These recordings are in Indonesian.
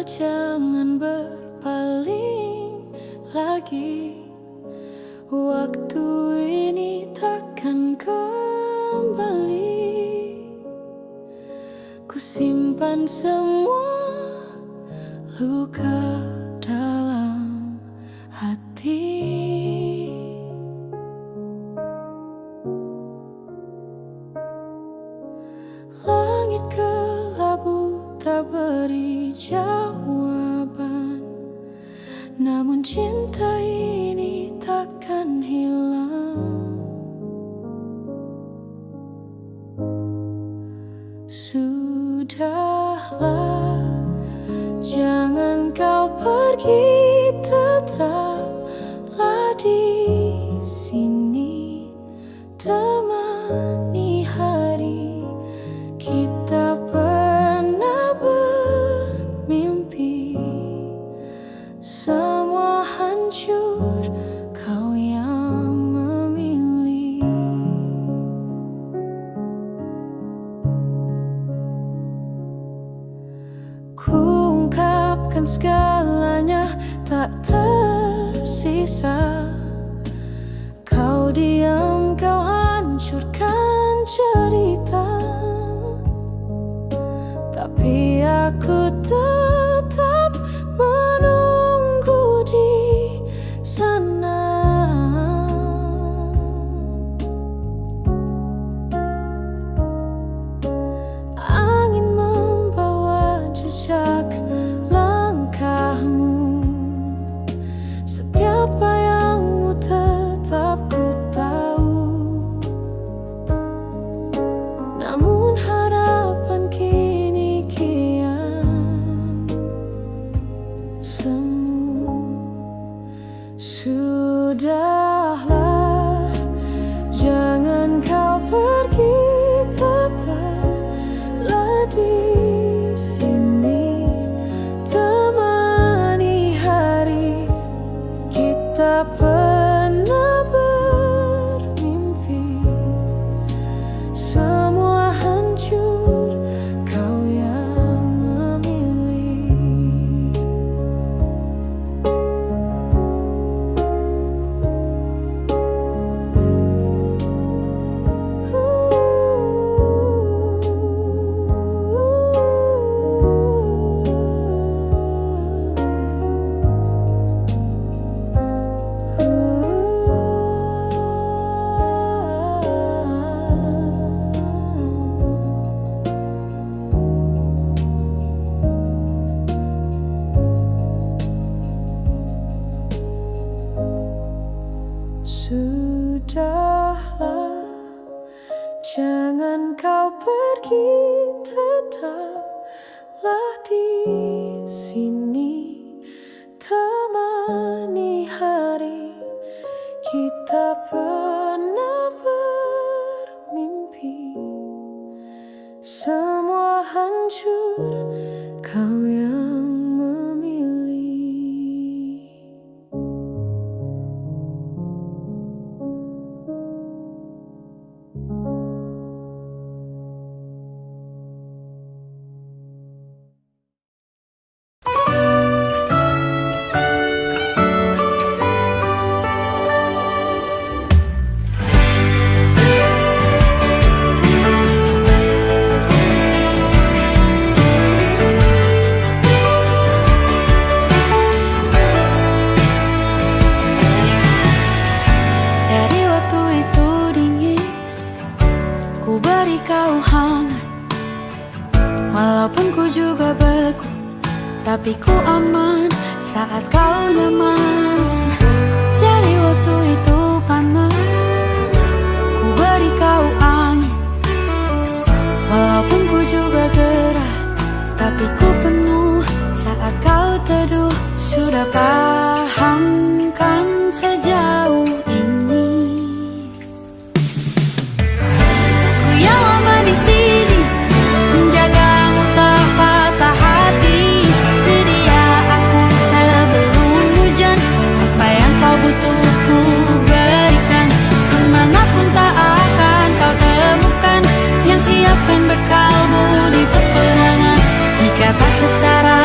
jangan berpaling lagi. Waktu ini takkan kembali. Ku simpan semua luka dalam hati. Langit kelabu tak beri jawaban, namun cinta ini takkan hilang. Sudahlah, jangan kau pergi, tetaplah di sini. Temani hari kita pernah bermimpi. Semua hancur, kau yang memilih. Ku ungkapkan segalanya, tak tersisa. Kau diam, kau hancurkan cerita. Tapi aku tetap menunggu di sana. Angin membawa jejak langkahmu, setiap bayangmu tetap ku tahu. Namun harapan kini kian semu. Sudahlah, jangan kau pergi, tetaplah di sini. Temani hari kita pernah bermimpi. Semua hancur, kau yang memilih. Sudahlah, jangan kau pergi, tetaplah di sini. Temani hari kita pernah bermimpi. Semua hancur, kau yang memilih. Kau hangat, walaupun ku juga beku, tapi ku aman saat kau nyaman. Jadi waktu itu panas, ku beri kau angin, walaupun ku juga gerah, tapi ku penuh saat kau teduh. Sudah paham kan sejauh ini? Ku yang lama di sini, menjagamu tak patah hati. Sedia aku sebelum hujan, apa yang kau butuh ku berikan. Kemanapun tak akan kau temukan yang siapkan bekalmu di peperangan. Jika tak setara,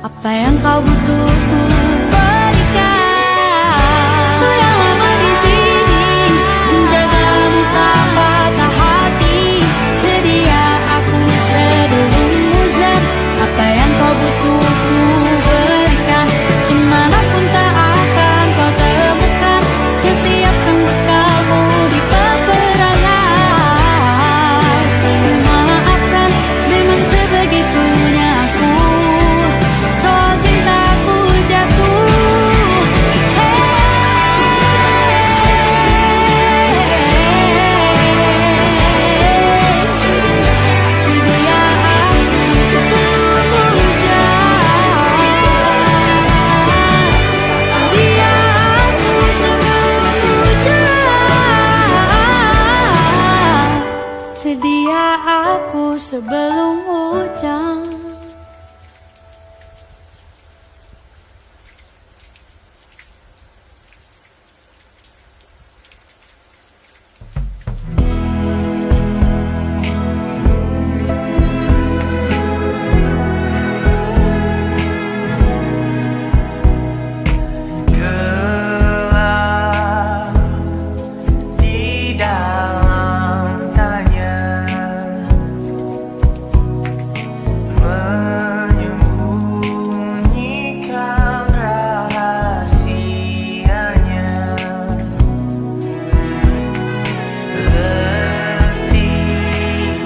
Apa yang kau butuh ku berikan. Ku yang lama di sini menjagamu tak patah hati. Sedia aku sebelum hujan. Apa yang kau butuh ku berikan. Dimanapun tak akan kau temukan yang siapkan bekalmu di peperangan. Maafkan, memang sebegitunya aku. Soal cintaku jatuh. Sedia aku sebelum hujan. Sedia aku sebelum hujan. Sedia aku sebelum hujan. Gelap di dalam tanya, menyembunyikan rahasianya. Letih,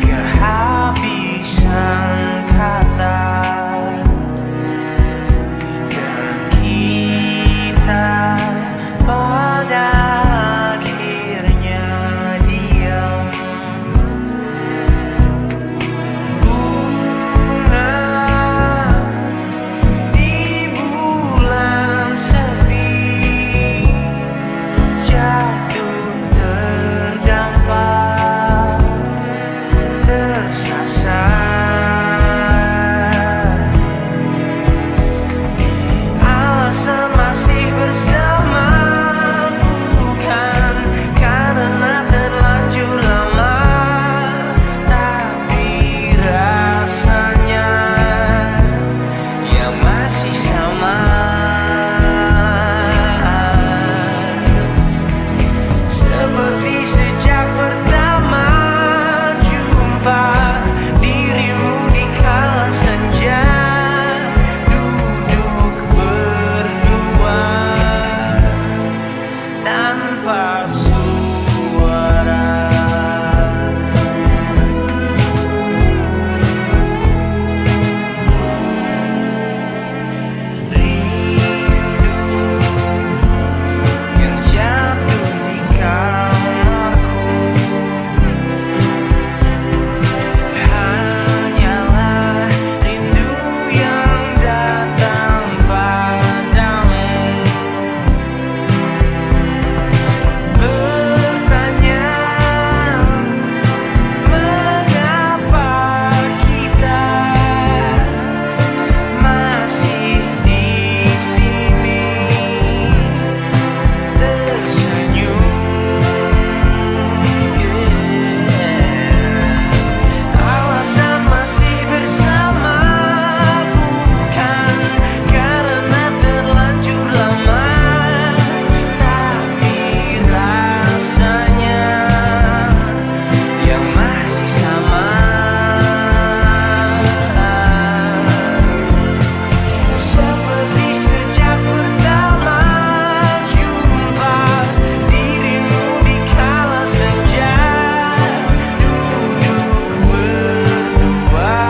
kehabisan kata, dan kita pada akhirnya diam. Bunga di bulan sepi jatuh terdampak, tersasar. Alasan masih bersama bukan karena terlanjur lama, tapi rasanya yang masih sama. Seperti sejak pertama jumpa dirimu di kala senja, duduk berdua tanpa suara. Rindu yang jatuh di kamarku hanyalah rindu yang datang padamu. Bertanya mengapa kita masih di sini tersenyum. Alasan masih bersama bukan karena terlanjur lama, tapi rasanya yang masih sama. Seperti sejak pertama jumpa dirimu di kala senja, duduk berdua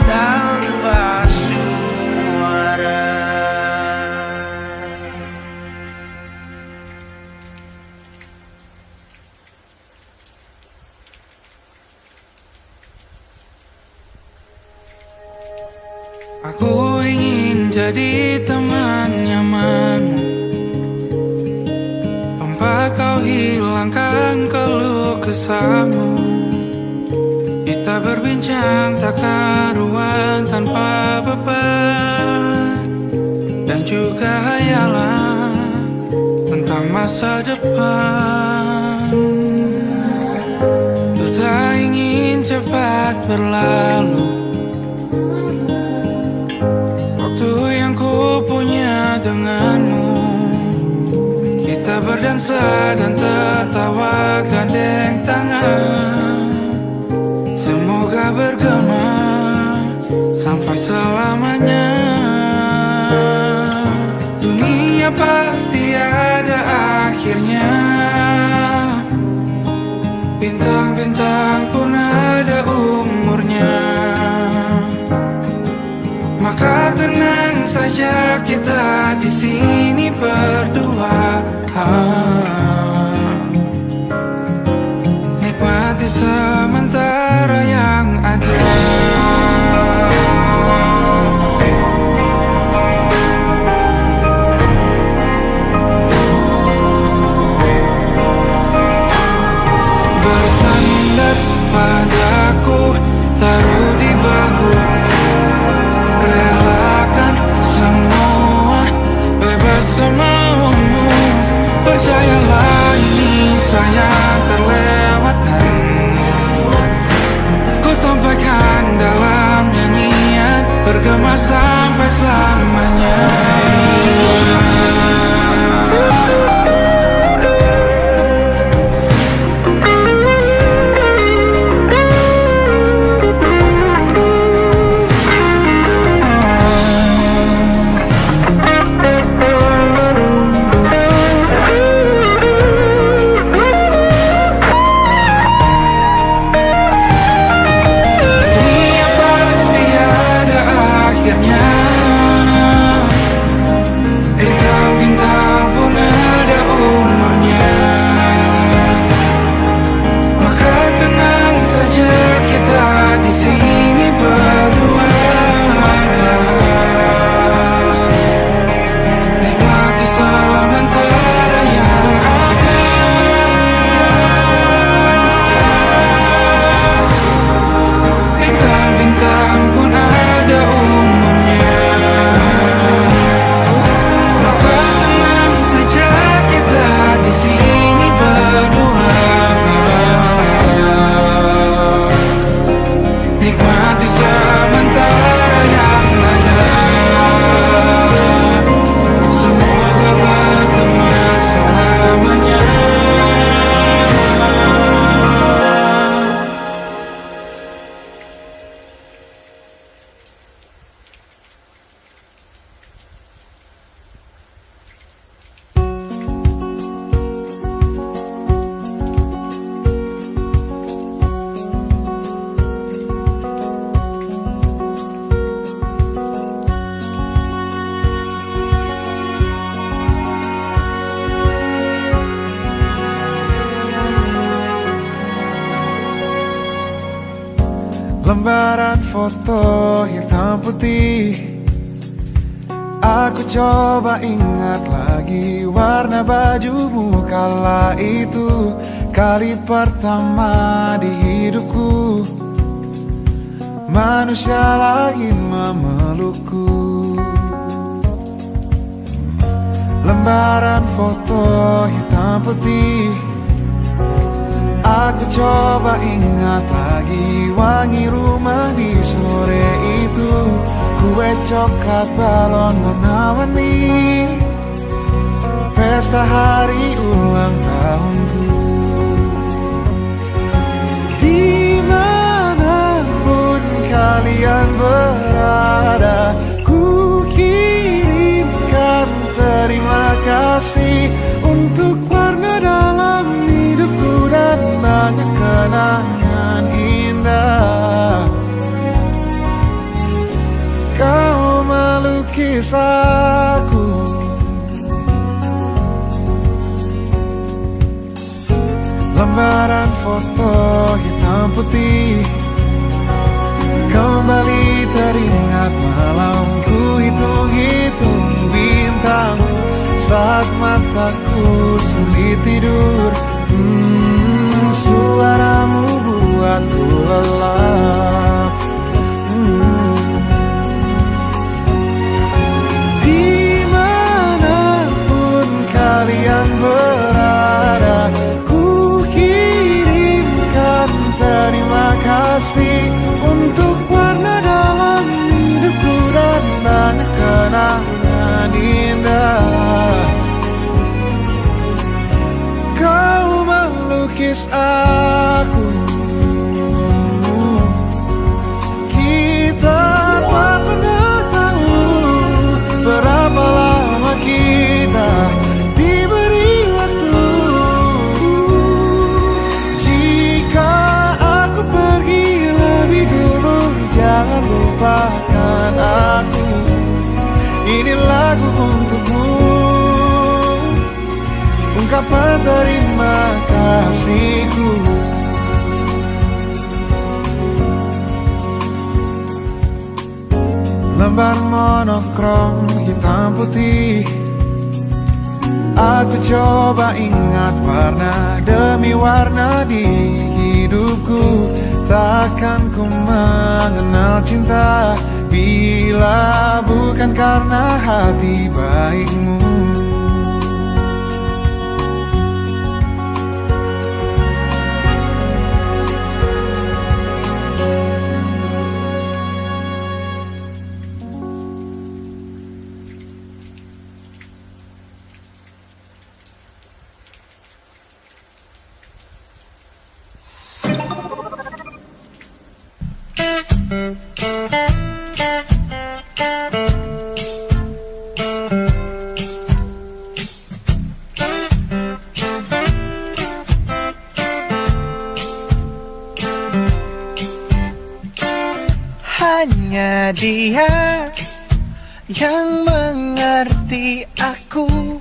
tanpa suara. Aku ingin jadi teman nyamanmu, tempat kau hilangkan keluh kesahmu. Kita berbincang tak karuan tanpa beban, dan juga hayalan tentang masa depan. Ku tak ingin cepat berlalu, denganmu. Kita berdansa dan tertawa gandeng tangan. Semoga bergema sampai selamanya. Dunia pasti ada akhirnya. Bintang-bintang pun ada umurnya. Maka tenang saja kita di sini berdua. Nikmati sementara yang ada. Bersandar padaku, taruh di bahu. Relakan semua, bebas semaumu. Percayalah ini sayang terlewatkan. Ku sampaikan dalam nyanyian, bergema sampai selamanya. Lembaran foto hitam putih. Aku coba ingat lagi warna bajumu kala itu. Kali pertama di hidupku manusia lain memelukku. Lembaran foto hitam putih. Aku coba ingat lagi wangi rumah di sore itu. Kue coklat, balon warna-warni, pesta hari ulang tahunku. Dimanapun kalian berada, ku kirimkan terima kasih untuk warna dalam hidupku dan banyak kenangan indah. Kau melukis aku, lembaran foto hitam putih. Kembali teringat malamku hitung-hitung bintang saat mataku sulit tidur. Suaramu buatku lelap. Dimanapun kalian berada, ku kirimkan terima kasih untuk warna dalam hidupku dan banyak kenangan indah. Ini lagu untukmu, ungkapan terima kasihku. Lembar monokrom hitam putih, aku coba ingat warna demi warna di hidupku. Takkan ku mengenal cinta bila bukan karena hati baikmu. Hanya dia yang mengerti aku,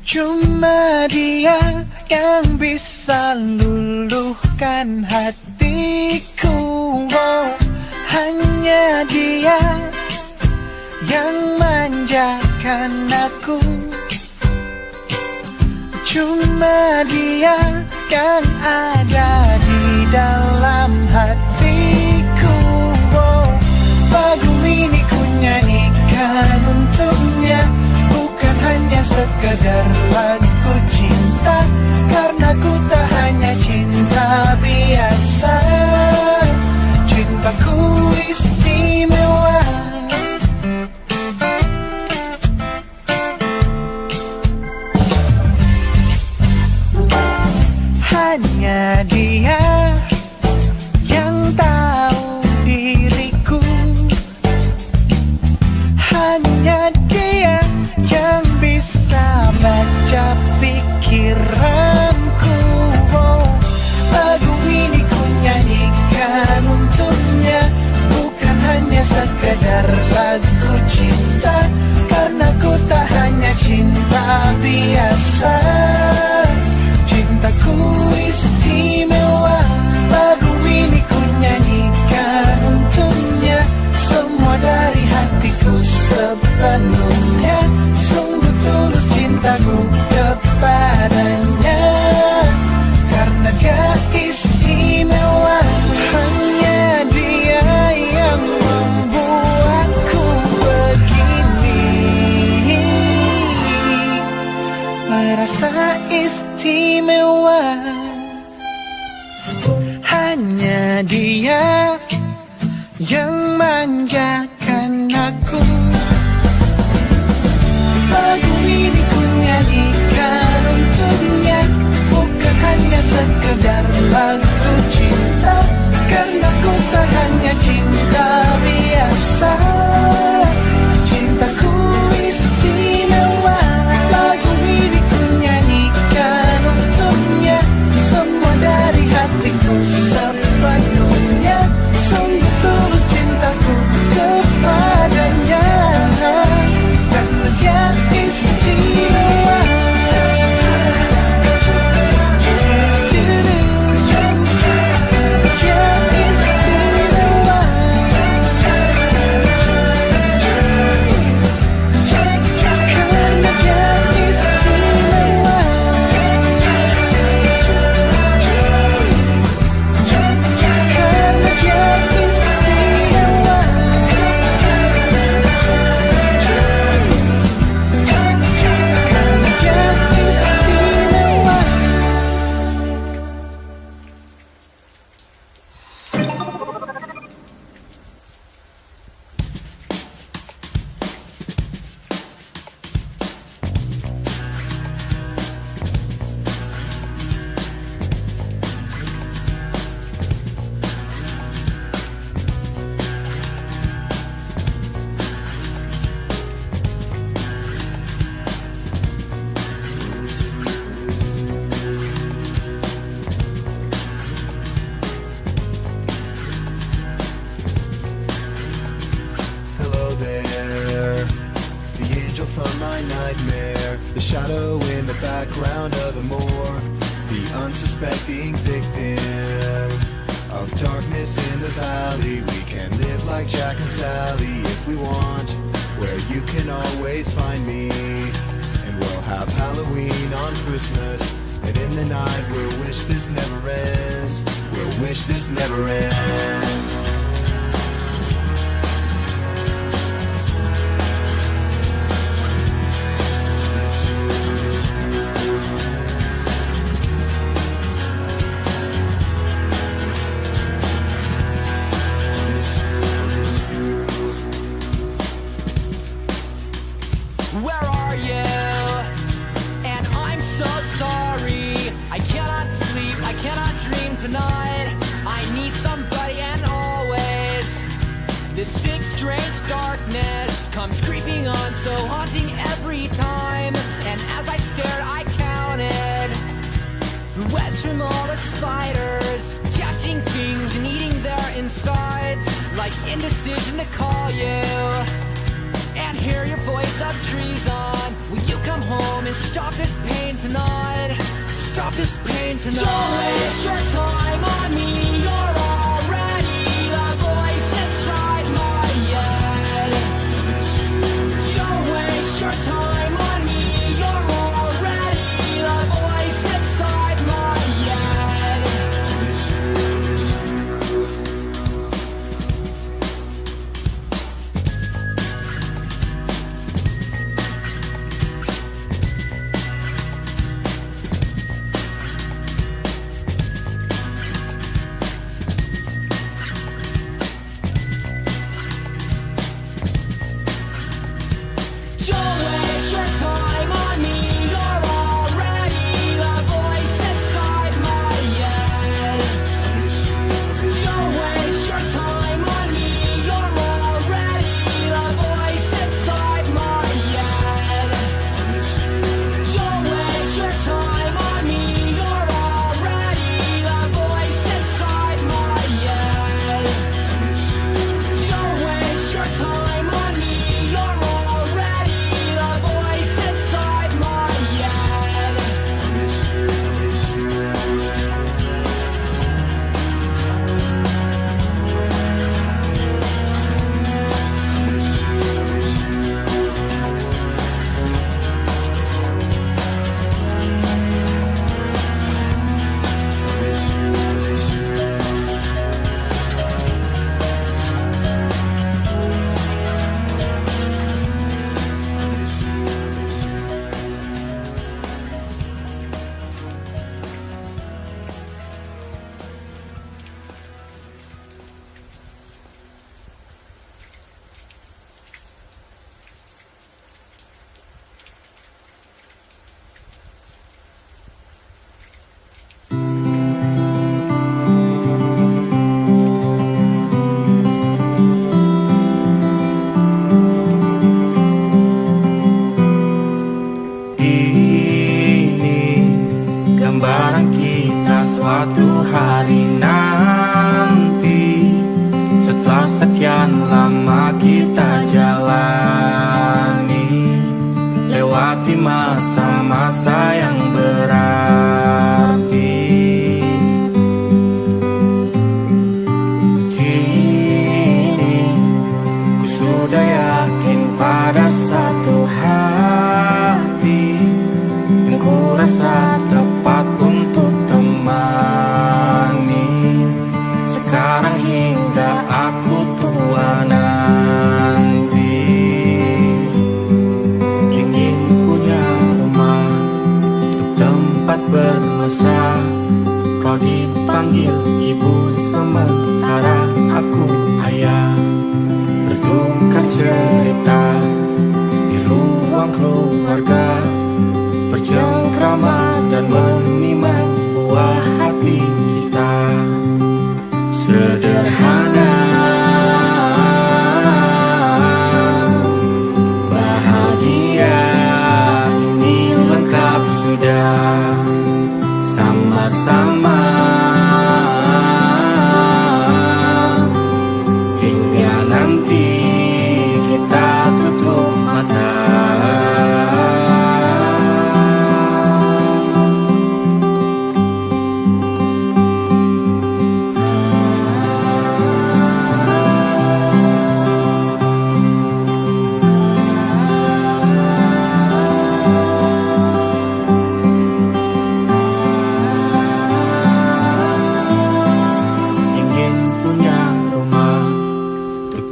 cuma dia yang bisa luluhkan hatiku. Oh, hanya dia yang manjakan aku, cuma dia yang ada di dalam hatiku. Oh, lagu ini ku nyanyikan untuknya, bukan hanya sekedar lagu cinta, karena ku tak hanya cinta biasa. Cintaku istimewa. Hanya dia yang tahu diriku, hanya dia yang bisa baca pikiranku. Oh, lagu ini ku nyanyikan untuknya, bukan hanya sekedar lagu cinta, karena ku tak hanya cinta biasa. Cintaku istimewa. Lagu ini ku nyanyikan untuknya, semua dari hatiku sepenuhnya. Sungguh tulus cintaku kepadanya, karena dia istimewa. Hanya dia yang membuatku begini, merasa istimewa. Hanya dia yang manjakan aku. Lagu ini ku nyanyikan untuknya, bukan hanya sekedar lagu cinta, karena ku tak hanya cinta biasa. Cintaku istimewa. Lagu ini ku nyanyikan untuknya, semua dari hatiku sepenuhnya. Sungguh tulus cintaku kepadanya, karena dia istimewa. Dia istimewa. nightmare, the shadow in the background of the moor, the unsuspecting victim of darkness in the valley. We can live like Jack and Sally if we want, where you can always find me. And we'll have Halloween on Christmas, and in the night we'll wish this never ends. We'll wish this never ends. Where are you? And I'm so sorry. I cannot sleep, I cannot dream tonight. I need somebody, and always this sick, strange darkness comes creeping on, so haunting every time. And as I stared, I counted the webs from all the spiders, catching things and eating their insides, like indecision to call you and hear your voice of treason. Will you come home and stop this pain tonight? Stop this pain tonight. Don't waste your time on me. You're already the voice inside my head. Don't waste your time on me. You're already the voice inside my head.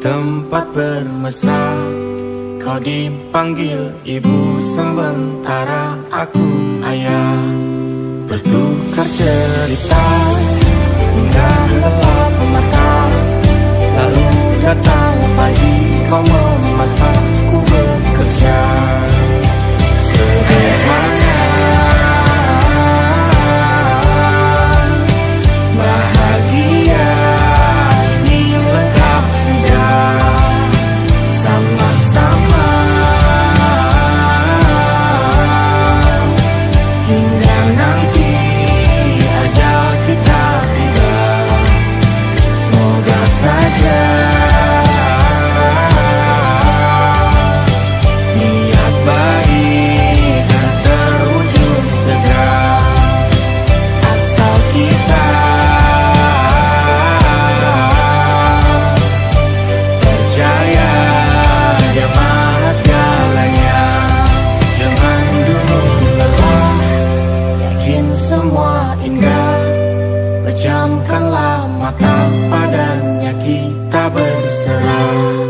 tempat bermesra. Kau dipanggil ibu sementara aku ayah. Bertukar cerita hingga lelap mata. Lalu datang pagi kau memasak, ku bekerja. Sederhana, bahagia ini lengkap sudah. Sama-sama hingga nanti ajal kita tiba. Semoga saja niat baik dan terwujud segera. Asal kita percaya Dia Maha segalanya. Jangan dulu lelah, yakin semua indah. Pejamkanlah mata, padanya kita berserah.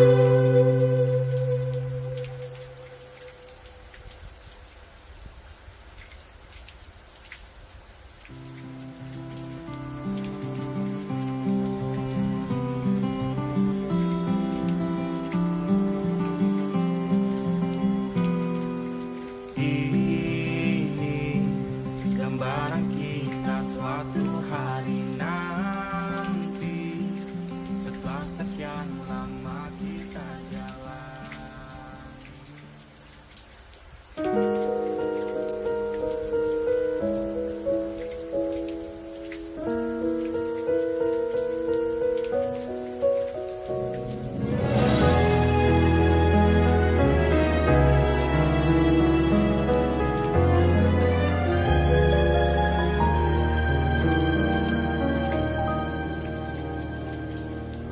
Ini gambaran kita suatu hari nanti, setelah sekian lama kita jalan.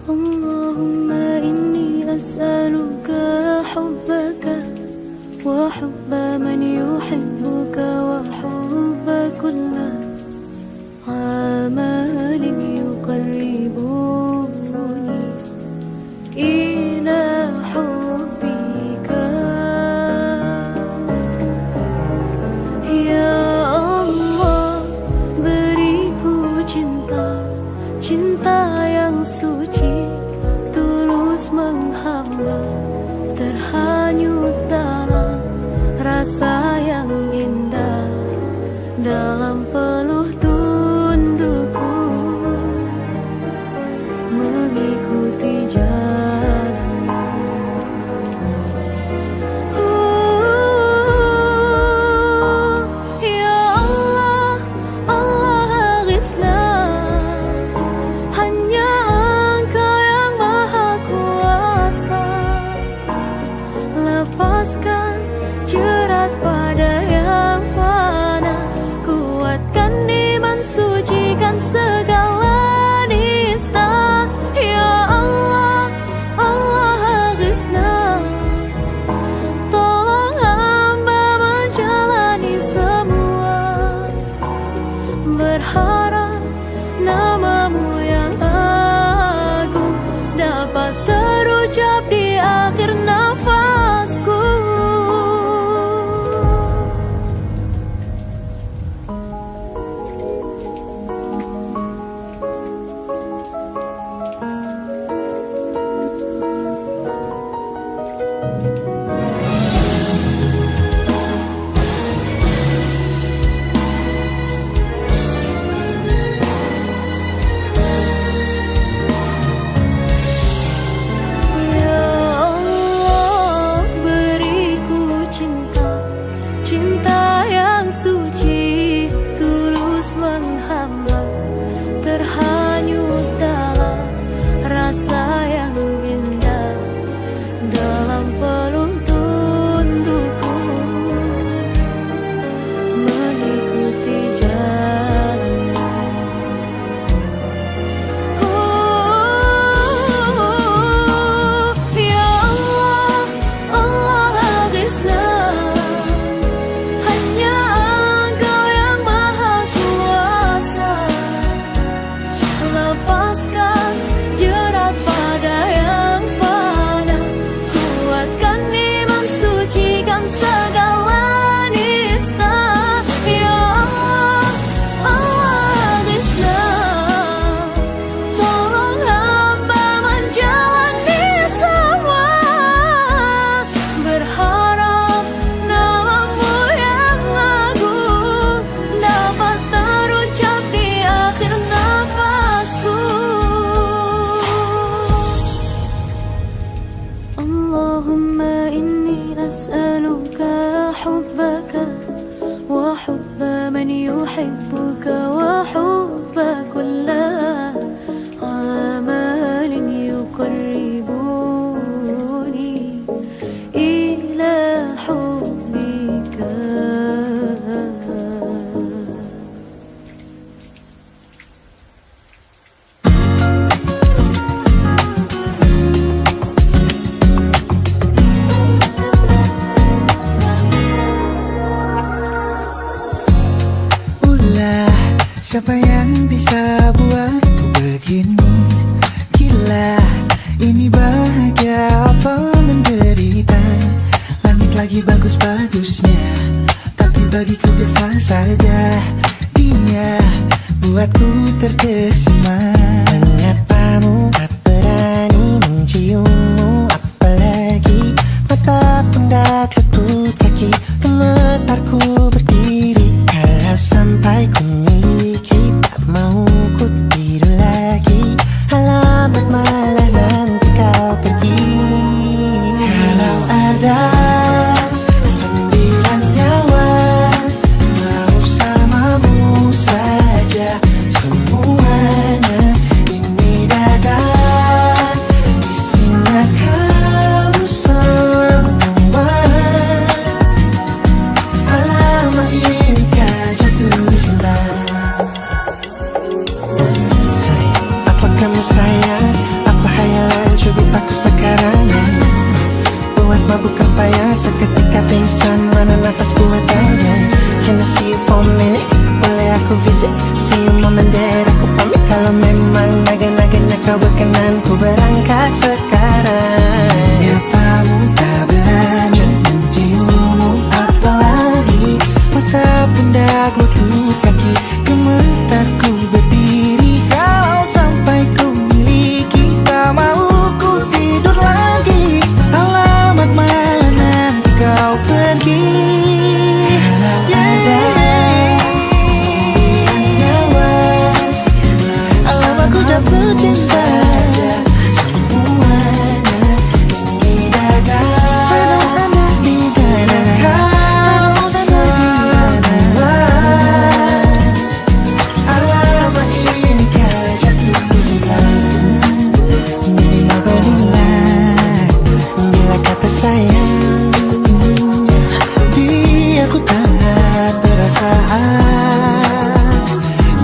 Allahumma inni as'aluka hubbaka wa hubba man yuhibbuka wa hubba kulla amalin yuqarribuni ila hubbika. Ya Allah, beriku cinta, cinta yang suci, tulus menghamba, terhanyut dalam rasa yang indah, dalam peluh tundukku mengikuti jalanmu. Ya Allah, Allah aghithna, hanya Engkau yang maha kuasa. Lepaskan jerat pada yang fana, kuatkan iman, sucikan segala nista. Ya Allah, Allah aghithna, tolong hamba menjalani semua, berharap namamu yang agung dapat terucap di akhir nafasku. Ya Siapa yang bisa buatku begini? Gila, ini bahagia apa menderita? Langit lagi bagus-bagusnya, tapi bagiku biasa saja. Dia buatku terkesima. Menyapamu, tak berani menciummu, apalagi mata pun dah lutut kaki. Gemetarku berdiri kalau sampai ku miliki. Tak mau ku tidur lagi, alamat malah nanti kau pergi. Kalau ada 9 nyawa, mau samamu saja semuanya. Ini dada isinya kamu semua. Alamak inikah jatuh cinta. Apa kamu sayang? Apa hayalan cubit aku sekarang? Buat mabuk apa ya? Seketika pingsan, mana nafas buatannya? Can I see you for a minute? Boleh aku visit? See you moment there, aku pamit. Kalau memang naga-naganya kau berkenan, ku berangkat sekarang. Nyapamu tak berani menciummu, apalagi mata pundak lutut kaki. Gemetarku berdiri kalau sampai ku miliki. Tak mau ku tidur lagi, alamat malah nanti kau pergi. Kalau ada 9 nyawa, alamat ku jatuh cinta semuanya. Ini dada di sana kau semua. Alamat inikah jatuh cinta. Ini mau bila kata sayang, biar ku tak perasaan.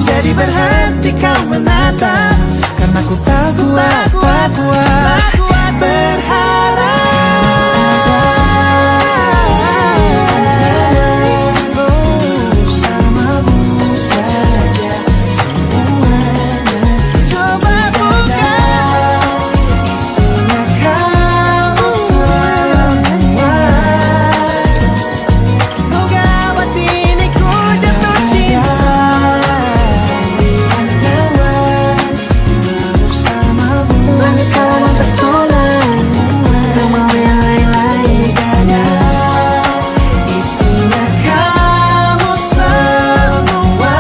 Jadi berhenti kau menatap, karena ku tak kuat berharap. Bersamamu saja semuanya. Coba buka, isinya kamu semua. Oh gawat ini ku jatuh cinta. 9 nyawa, bersamamu sangat pesona. Tak mau yang lain-lain, dada isinya kamu semua.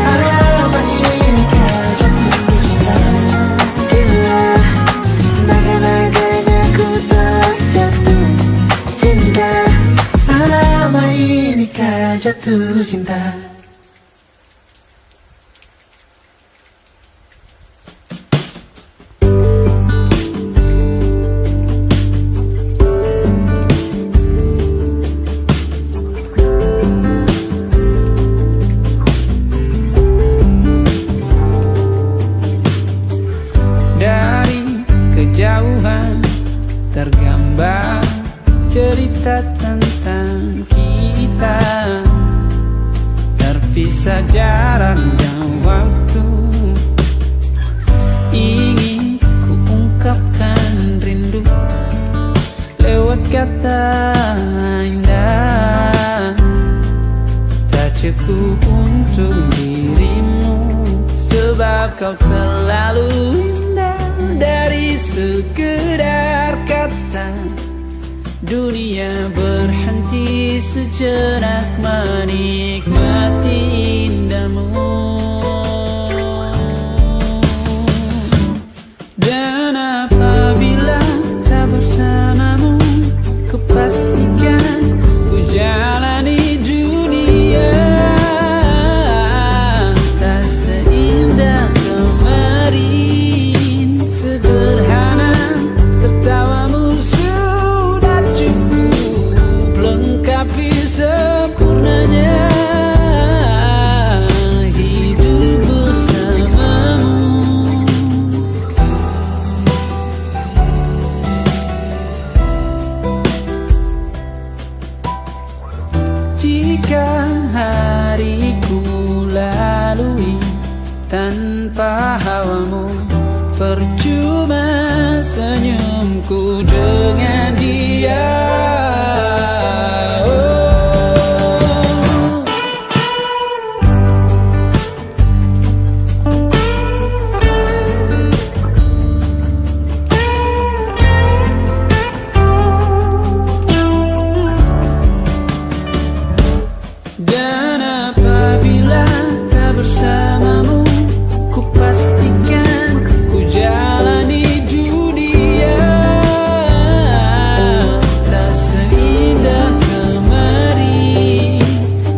Alamat inikah jatuh cinta. Gila, naga-naganya ku tak jatuh cinta. Alamat inikah jatuh cinta. Dari kejauhan tergambar cerita tentang kita, terpisah jarak dan waktu. Ingin ku ungkapkan rindu lewat kata indah. Tak cukup untuk dirimu, sebab kau terlalu indah. Dari sekedar kata, dunia berhenti sejenak menikmati indahmu. Dan apabila tak bersamamu, kupastikan ku jalani dunia tak seindah kemarin. Sederhana tertawamu sudah cukup lengkapi sempurnanya. senyumku dengan dia. Dan apabila tak bersamamu, ku pastikan ku jalani dunia tak seindah kemarin.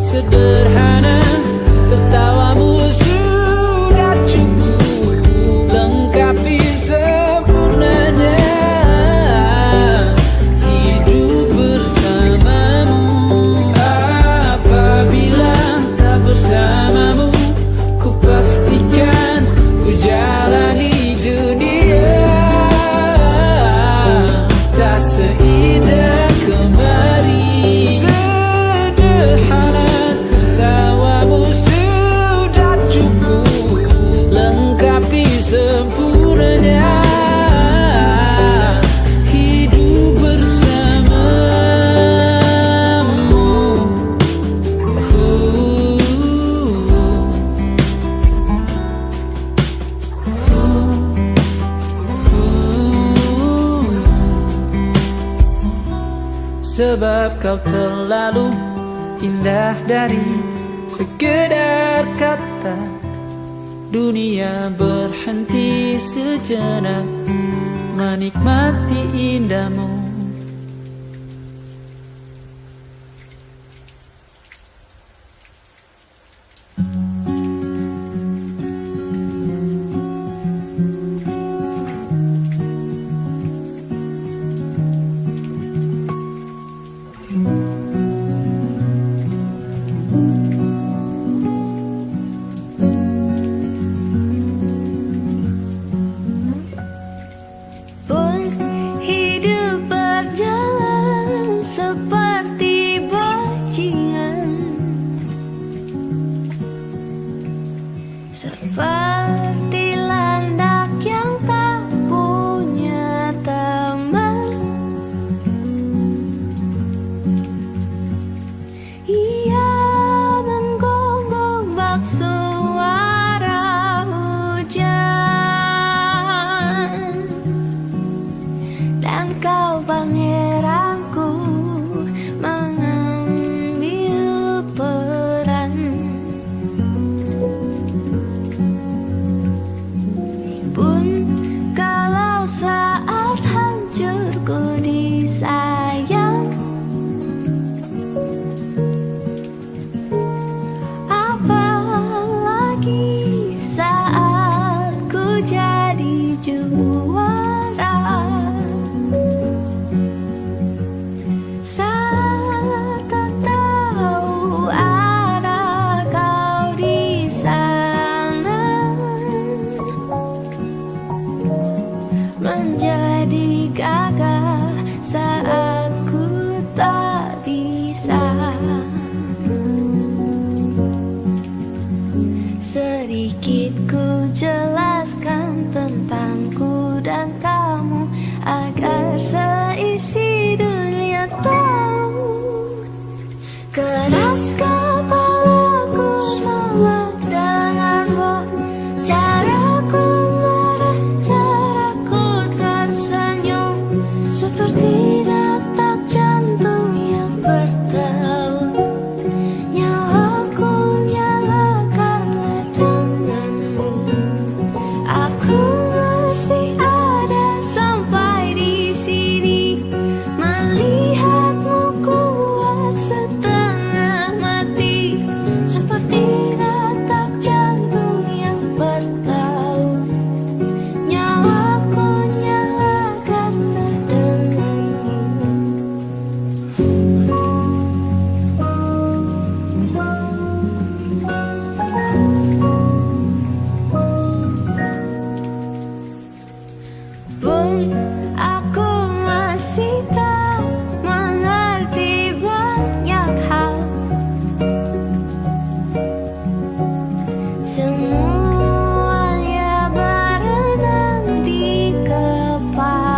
Sederhana, tertawamu sudah cukup lengkapi sempurnanya hidup bersamamu. Apabila tak bersamamu, ku pastikan ku jalani dunia tak seindah kemarin. Sederhana, tertawamu sudah cukup lengkapi sempurnanya hidup bersamamu. Sebab kau terlalu indah dari sekedar kata. Dunia berhenti sejenak menikmati indahmu. Pun hidup berjalan seperti bajingan, seperti landak yang tak punya teman. Ia menggonggong bak suara hujan, dan kau pangeranku mengambil peran. Pun kalau saat hancurku disayang, apalagi saat ku jadi juara. Saat tak tahu arah kau di sana, menjadi gagah saat ku tak bisa. Sedikit ku jelaskan tentangku dan kamu agar seisi dunia tahu. Keras kepalaku sama denganmu, caraku marah, caraku tersenyum, seperti detak jantung yang bertaut. Nyawaku nyala karena denganmu. Aku masih ada sampai di sini, melihatmu kuat setengah mati, seperti detak jantung yang bertaut. Nyawaku nyala karena denganmu. Pun aku masih tak mengerti banyak hal. Semuanya berenang di kepala.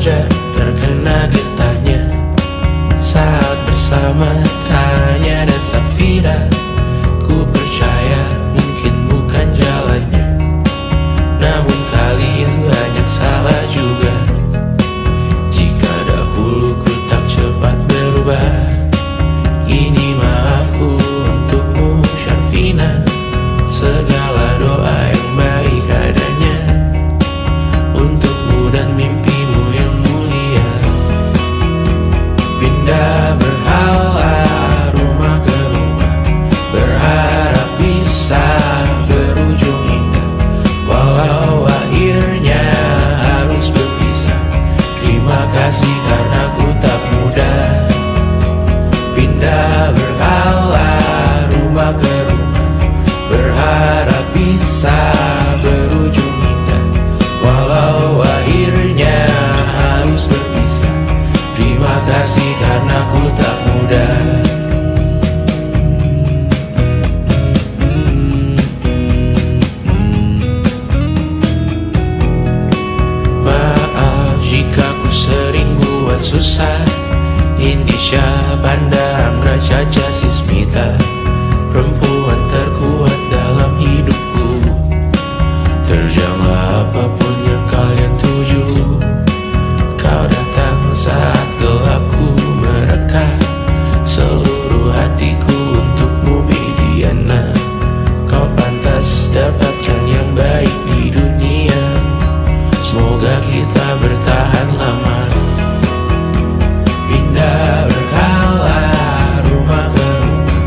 wajar terkena getahnya saat bersama Tanya dan Safira. Ku percaya mungkin bukan jalannya, namun kalian banyak salah juga. Jika dahulu ku tak cepat berubah, ini maafku untukmu Syarfina. Segala doa yang baik adanya untukmu dan mimpimu yang mulia. Pindah berkala rumah ke rumah, berharap bisa berujung indah. Walau akhirnya harus berpisah, terima kasih karena ku tak mudah. Pindah berkala rumah ke rumah, berharap bisa berujung indah. Walau akhirnya harus berpisah, terima kasih karena ku tak mudah. Maaf jika ku sering buat susah. Indisha, Banda, Anggra, Caca, Sismita, perempuan terkuat dalam hidupku. Terjanglah apapun yang kalian tuju. Kau datang saat gelapku mereka, seluruh hatiku untukmu Mediana. Kau pantas dapatkan yang baik di dunia, semoga kita bertahan lama. Pindah berkala rumah ke rumah,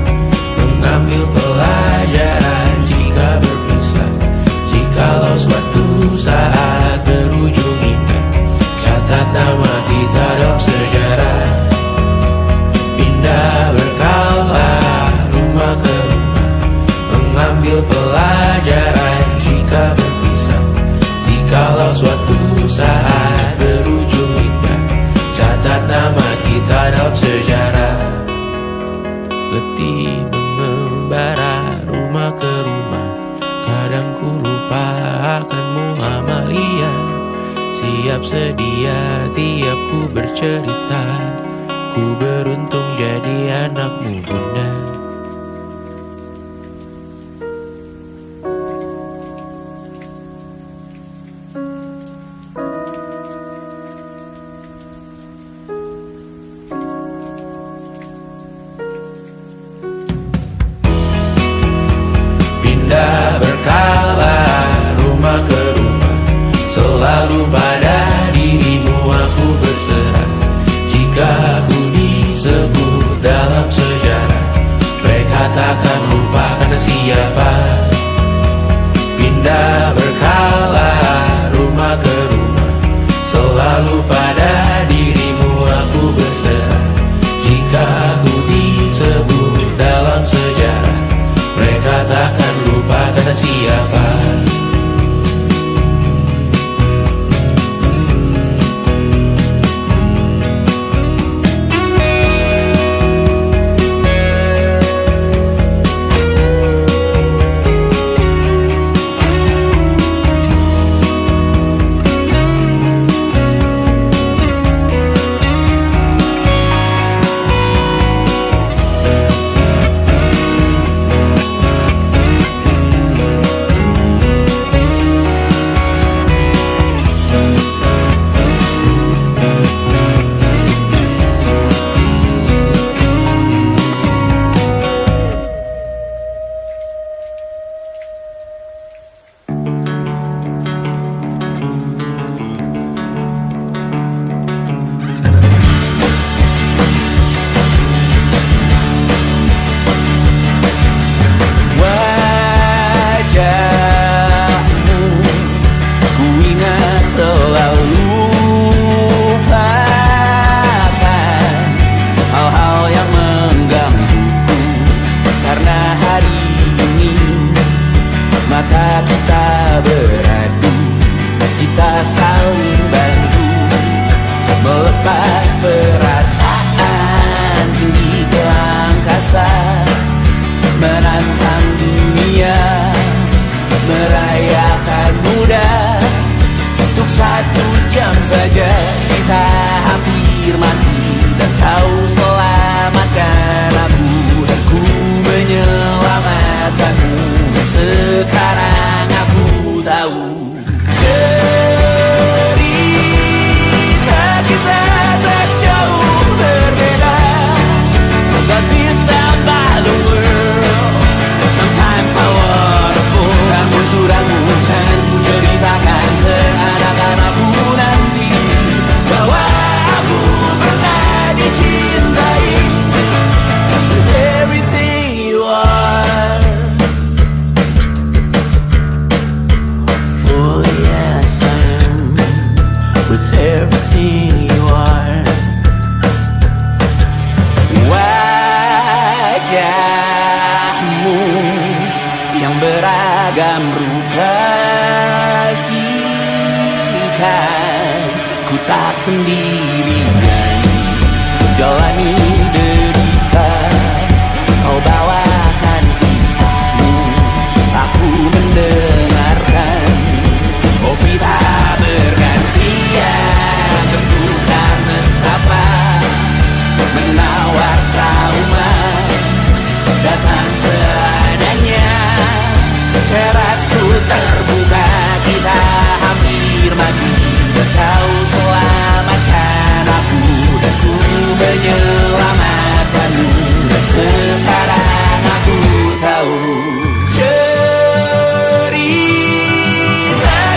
mengambil pelajaran jika berpisah. Jikalau suatu saat berujung indah, catat nama kita dalam sejarah. Pindah berkala rumah ke rumah, mengambil pelajaran jika berpisah. Jikalau suatu saat berujung indah, catat nama kita dalam sejarah. Letih mengembara rumah ke rumah, kadang ku lupa akanmu Amalia. Siap sedia tiap ku bercerita, ku beruntung jadi anakmu bunda. Pindah berkala rumah ke rumah, selalu pada dirimu aku berserah. Jika aku disebut dalam sejarah, mereka takkan lupa karena siapa. Pindah berkala rumah ke rumah, selalu pada dirimu aku berserah. Jika aku disebut dalam sejarah, mereka takkan lupa kata siapa. wajahmu yang beragam rupa. Pastikan ku tak sendirian jalani derita. Kau bawakan kisahmu, aku mendengarkan. Oh kita bergantian bertukar nestapa, menawar trauma datang seadanya. Terasku terbuka, kita hampir mati. Kau selamatkan aku dan ku menyelamatkanmu. Dan sekarang aku tahu cerita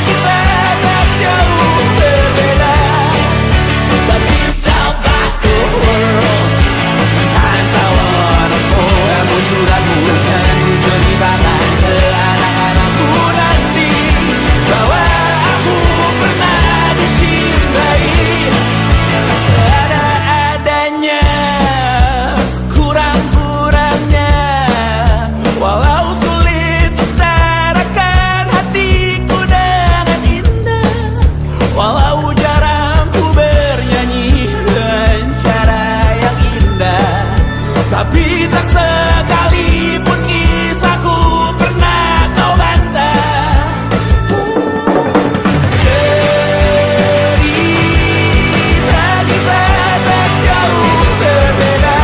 kita tak jauh berbeda. But you don't back the world. Sometimes I wanna fall. Namun suratmu kan ku ceritakan ke anak-anakku nanti bahwa aku pernah dicintai seada-adanya, sekurang-kurangnya. Walau sulit utarakan hatiku dengan indah, walau jarang ku bernyanyi dengan cara yang indah, tapi tak sekalipun kisahku pernah kau bantah. Cerita kita tak jauh berbeda,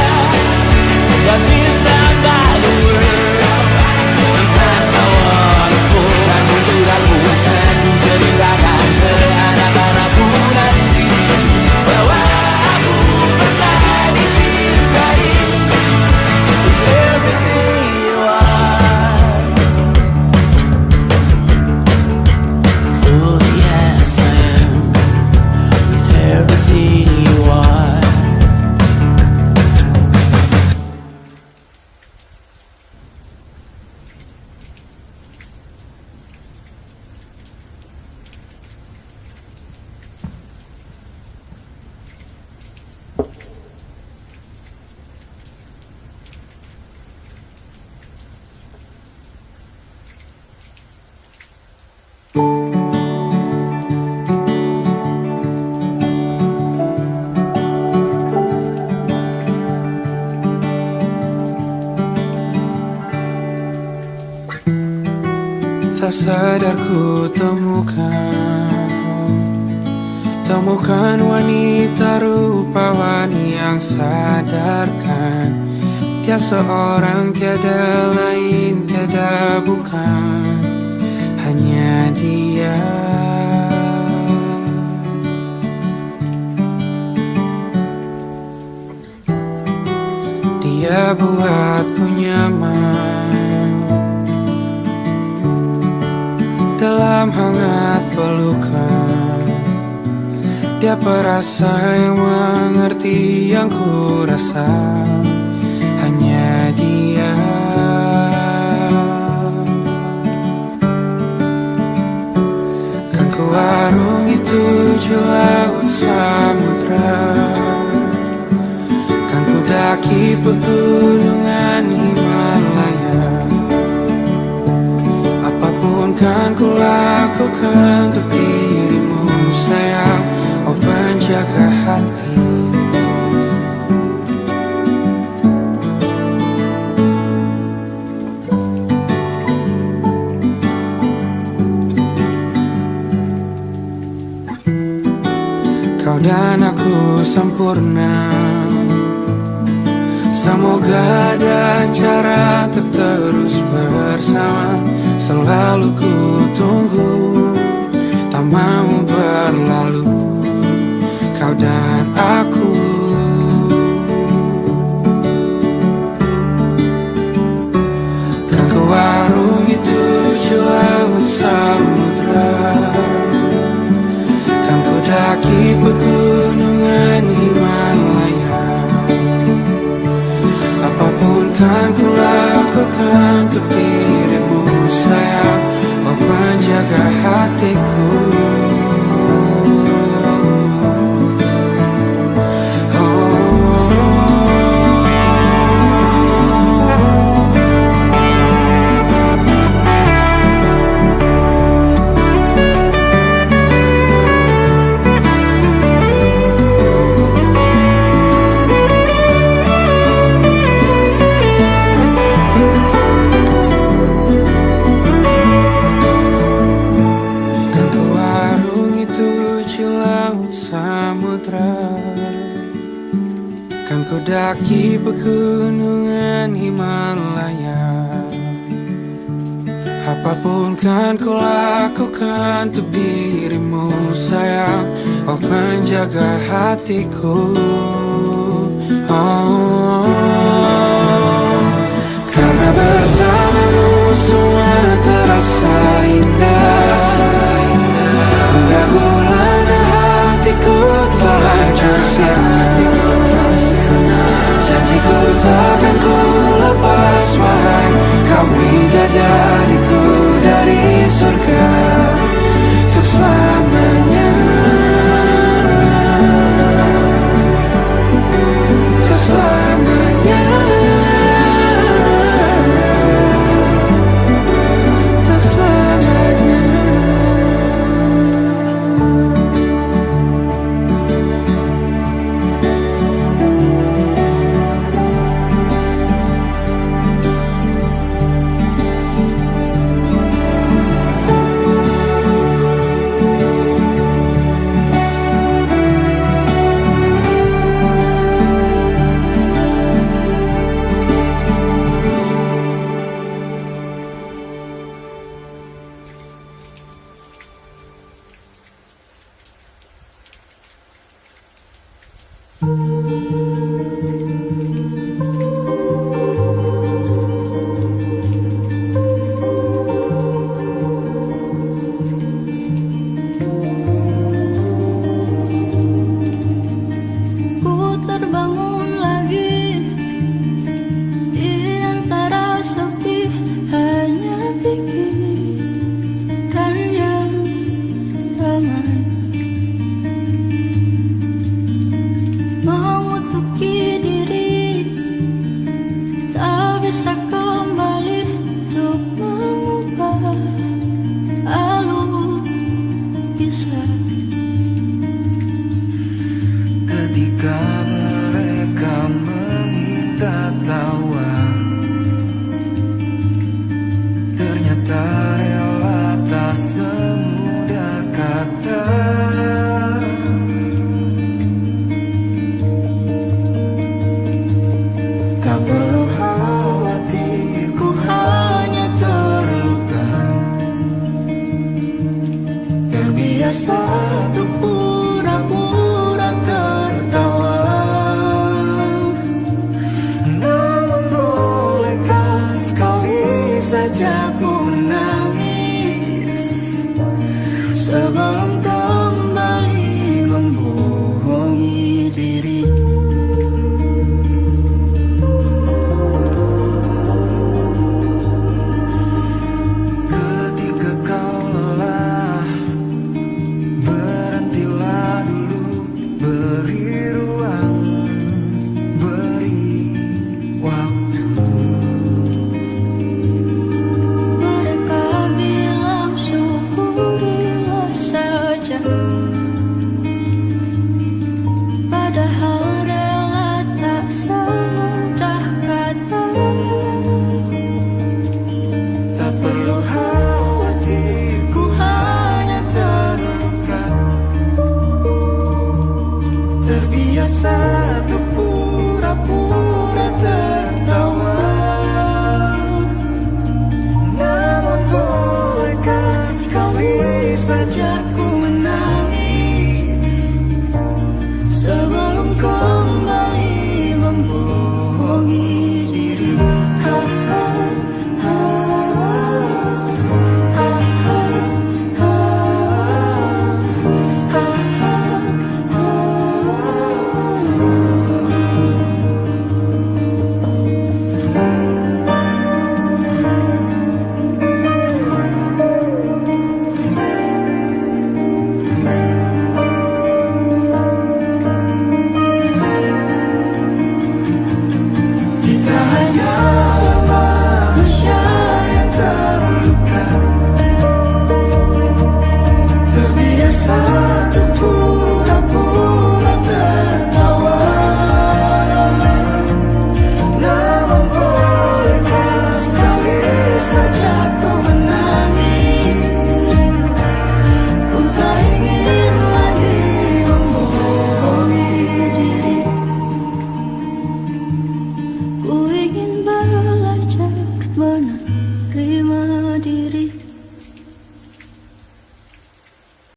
but it's about the world. Sometimes I wanna fall. Namun suratmu kan ku ceritakan ke anak-anakku nanti bahwa aku pernah dicintai. Everything you are, fully as I am, with everything you are. Tak sadar ku temukan wanita rupawani yang sadarkan dia seorang, tiada lain, tiada bukan, hanya dia. Dia buatku nyaman dalam hangat pelukan. Dia perasa yang mengerti yang ku rasa, hanya dia. Kan ku arungi 7 laut samudra, kan ku daki pegunungan Himalaya. Apapun kan ku lakukan untuk dirimu sayang, oh penjaga hati. Kau dan aku sempurna, semoga ada cara untuk terus bersama. Selalu ku tunggu, tak mau berlalu, kau dan aku. Kan ku arungi 7 laut samudra, kan ku daki pegunungan Himalaya. Apapun kan ku lakukan untuk dirimu sayang, oh penjaga hatiku. Oh. daki pegunungan Himalaya. Apapun kan ku lakukan untuk dirimu sayang, oh penjaga hatiku. Karena bersamamu semua terasa indah. Udah gulana hatiku telah hancur hatiku. Janjiku takkan ku lepas wahai kau bidadariku dari surga untuk selamanya. Untuk selamanya. Untuk selamanya. Ketika mereka meminta tawar, ternyata rela tak semudah kata. Tak perlu khawatir, ku hanya terluka. Terbiasa untuk pura-pura tertawa. Namun bolehkah sekali saja ku